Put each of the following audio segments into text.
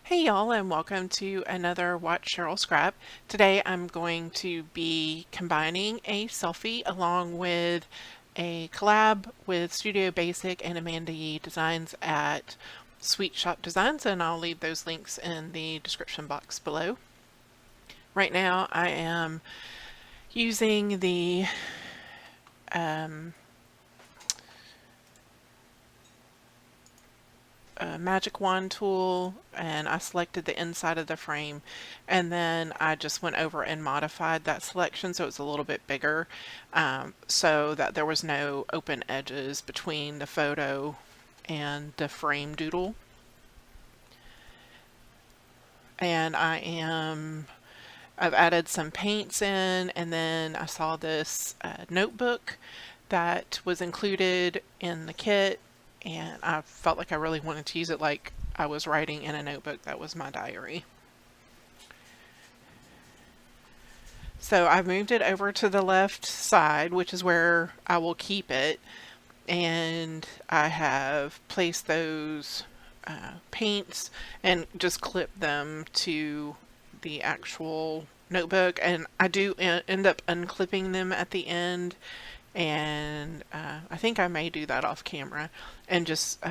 Hey y'all, and welcome to another Watch Cheryl Scrap. Today I'm going to be combining a selfie along with a collab with Studio Basic and Amanda Yee Designs at Sweet Shop Designs, and I'll leave those links in the description box below. Right now I am using the magic wand tool, and I selected the inside of the frame, and then I just went over and modified that selection so it's a little bit bigger, so that there was no open edges between the photo and the frame doodle. And I've added some paints in, and then I saw this notebook that was included in the kit, and I felt like I really wanted to use it like I was writing in a notebook that was my diary. So I've moved it over to the left side, which is where I will keep it, and I have placed those paints and just clipped them to the actual notebook, and I do end up unclipping them at the end, and I think I may do that off camera and just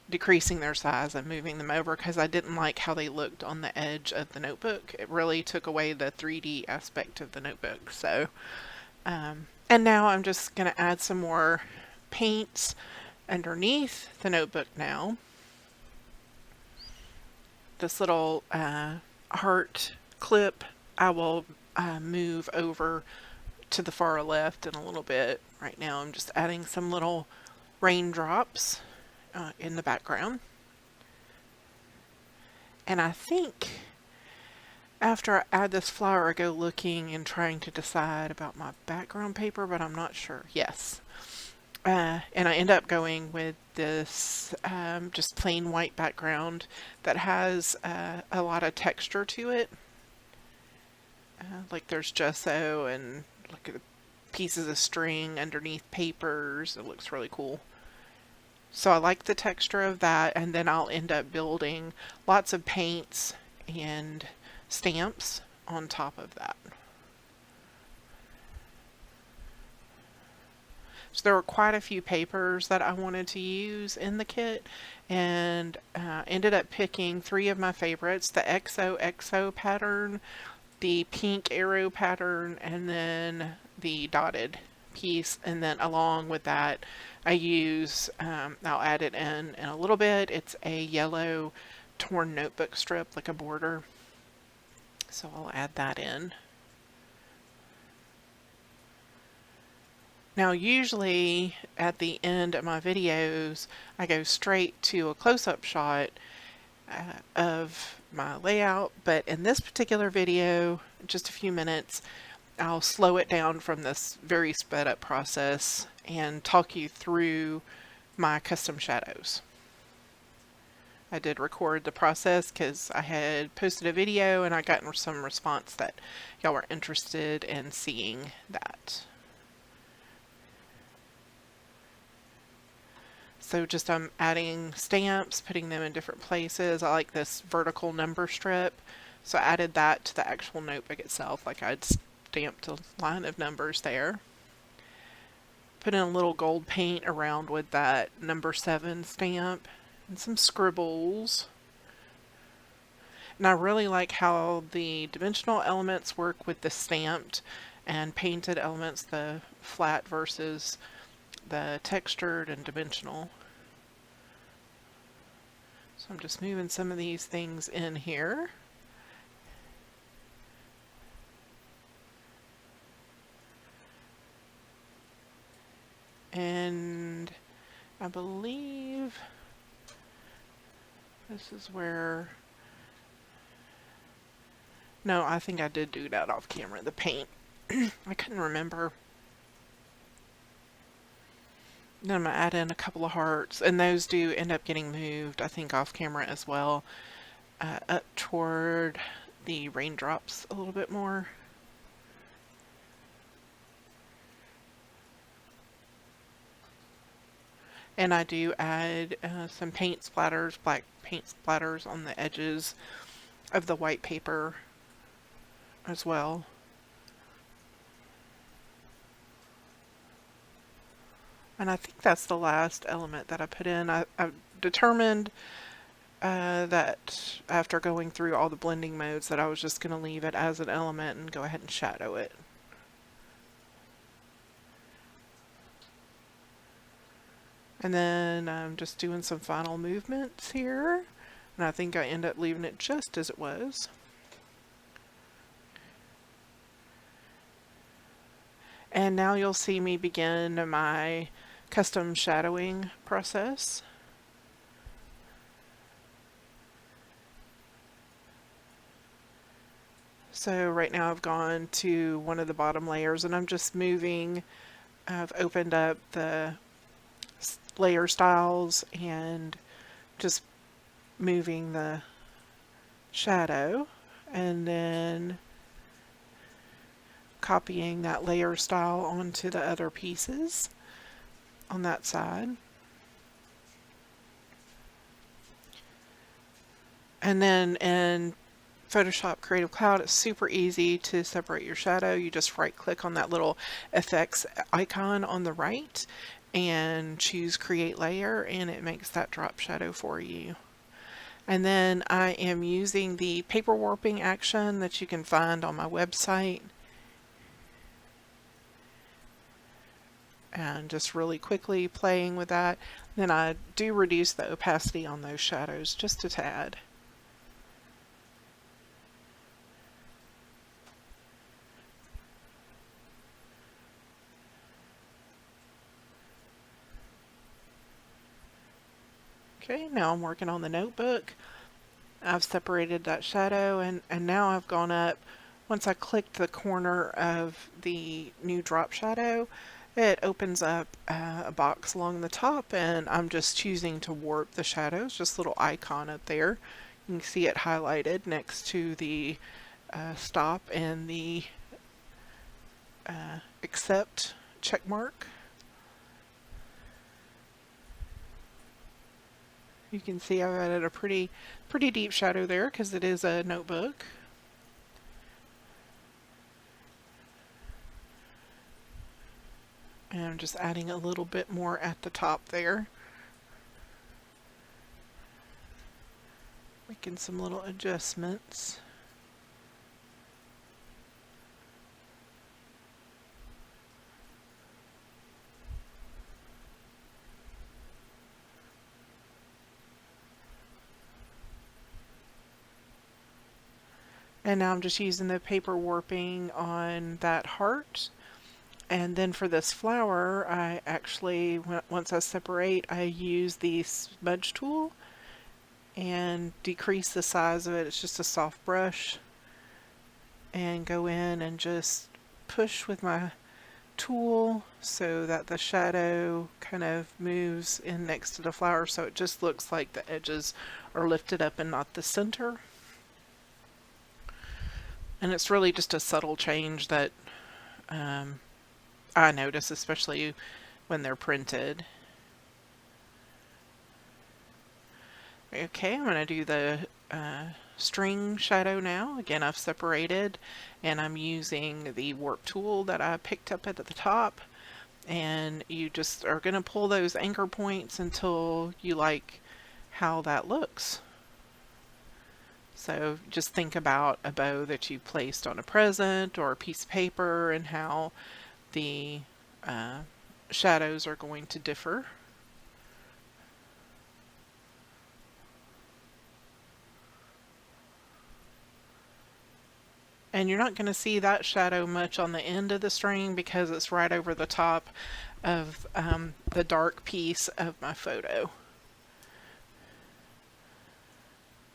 decreasing their size and moving them over because I didn't like how they looked on the edge of the notebook. It really took away the 3D aspect of the notebook. So and now I'm just going to add some more paints underneath the notebook now. This little heart clip I will move over to the far left in a little bit. Right now I'm just adding some little raindrops in the background. And I think after I add this flower I go looking and trying to decide about my background paper, but I'm not sure. Yes. And I end up going with this just plain white background that has a lot of texture to it. Like there's gesso and look at the pieces of string underneath papers. It looks really cool. So I like the texture of that, and then I'll end up building lots of paints and stamps on top of that. So there were quite a few papers that I wanted to use in the kit, and ended up picking three of my favorites: the XOXO pattern, the pink arrow pattern, and then the dotted piece. And then along with that I use, I'll add it in a little bit, it's a yellow torn notebook strip like a border, so I'll add that in. Now usually at the end of my videos I go straight to a close-up shot of my layout, but in this particular video, just a few minutes, I'll slow it down from this very sped up process and talk you through my custom shadows. I did record the process because I had posted a video and I got some response that y'all were interested in seeing that. So just I'm adding stamps, putting them in different places. I like this vertical number strip, so I added that to the actual notebook itself, like I'd stamped a line of numbers there. Put in a little gold paint around with that number 7 stamp and some scribbles. And I really like how the dimensional elements work with the stamped and painted elements, the flat versus the textured and dimensional. So I'm just moving some of these things in here. And I believe this is where, no, I think I did do that off camera, the paint. I couldn't remember. Then I'm going to add in a couple of hearts, and those do end up getting moved, I think, off camera as well, up toward the raindrops a little bit more. And I do add some paint splatters, black paint splatters on the edges of the white paper as well. And I think that's the last element that I put in. I determined that after going through all the blending modes that I was just going to leave it as an element and go ahead and shadow it. And then I'm just doing some final movements here. And I think I end up leaving it just as it was. And now you'll see me begin my custom shadowing process. So right now I've gone to one of the bottom layers and I'm just moving. I've opened up the layer styles and just moving the shadow and then copying that layer style onto the other pieces on that side. And then in Photoshop Creative Cloud, it's super easy to separate your shadow. You just right click on that little effects icon on the right and choose create layer and it makes that drop shadow for you. And then I am using the paper warping action that you can find on my website. And just really quickly playing with that. Then I do reduce the opacity on those shadows just a tad. Okay, now I'm working on the notebook. I've separated that shadow and now I've gone up. Once I clicked the corner of the new drop shadow, it opens up a box along the top and I'm just choosing to warp the shadows, just a little icon up there. You can see it highlighted next to the stop and the accept check mark. You can see I've added a pretty deep shadow there because it is a notebook. And I'm just adding a little bit more at the top there. Making some little adjustments. And now I'm just using the paper warping on that heart. And then for this flower, I actually, once I separate, I use the smudge tool and decrease the size of it. It's just a soft brush. And go in and just push with my tool so that the shadow kind of moves in next to the flower so it just looks like the edges are lifted up and not the center. And it's really just a subtle change that I notice, especially when they're printed. Okay, I'm going to do the string shadow now. Again, I've separated and I'm using the warp tool that I picked up at the top. And you just are going to pull those anchor points until you like how that looks. So just think about a bow that you placed on a present or a piece of paper and how the shadows are going to differ. And you're not going to see that shadow much on the end of the string because it's right over the top of the dark piece of my photo.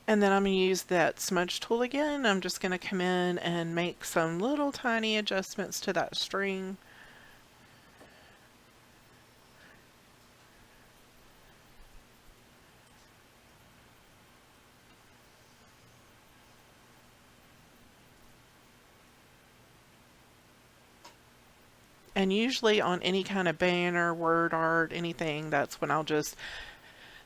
And then I'm going to use that smudge tool again. I'm just going to come in and make some little tiny adjustments to that string. And usually on any kind of banner, word art, anything, that's when I'll just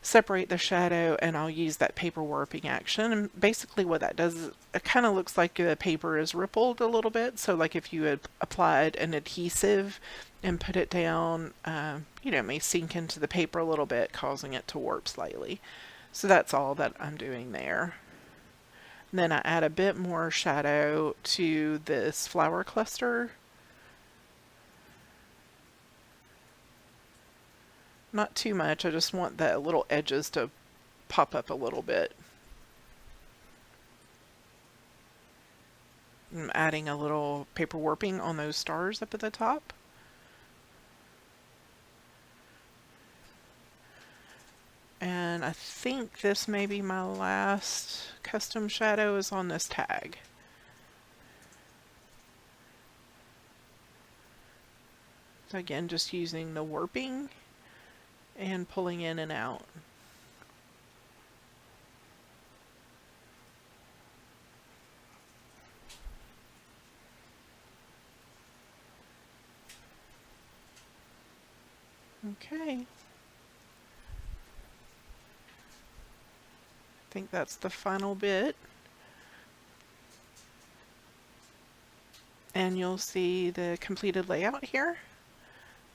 separate the shadow, and I'll use that paper warping action. And basically what that does is it kind of looks like the paper is rippled a little bit. So like if you had applied an adhesive and put it down, it may sink into the paper a little bit, causing it to warp slightly. So that's all that I'm doing there. And then I add a bit more shadow to this flower cluster. Not too much, I just want the little edges to pop up a little bit. I'm adding a little paper warping on those stars up at the top. And I think this may be my last custom shadow is on this tag. So again, just using the warping and pulling in and out. Okay. I think that's the final bit. And you'll see the completed layout here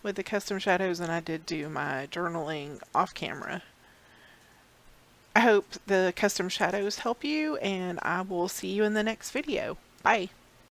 with the custom shadows, and I did do my journaling off camera. I hope the custom shadows help you, and I will see you in the next video. Bye.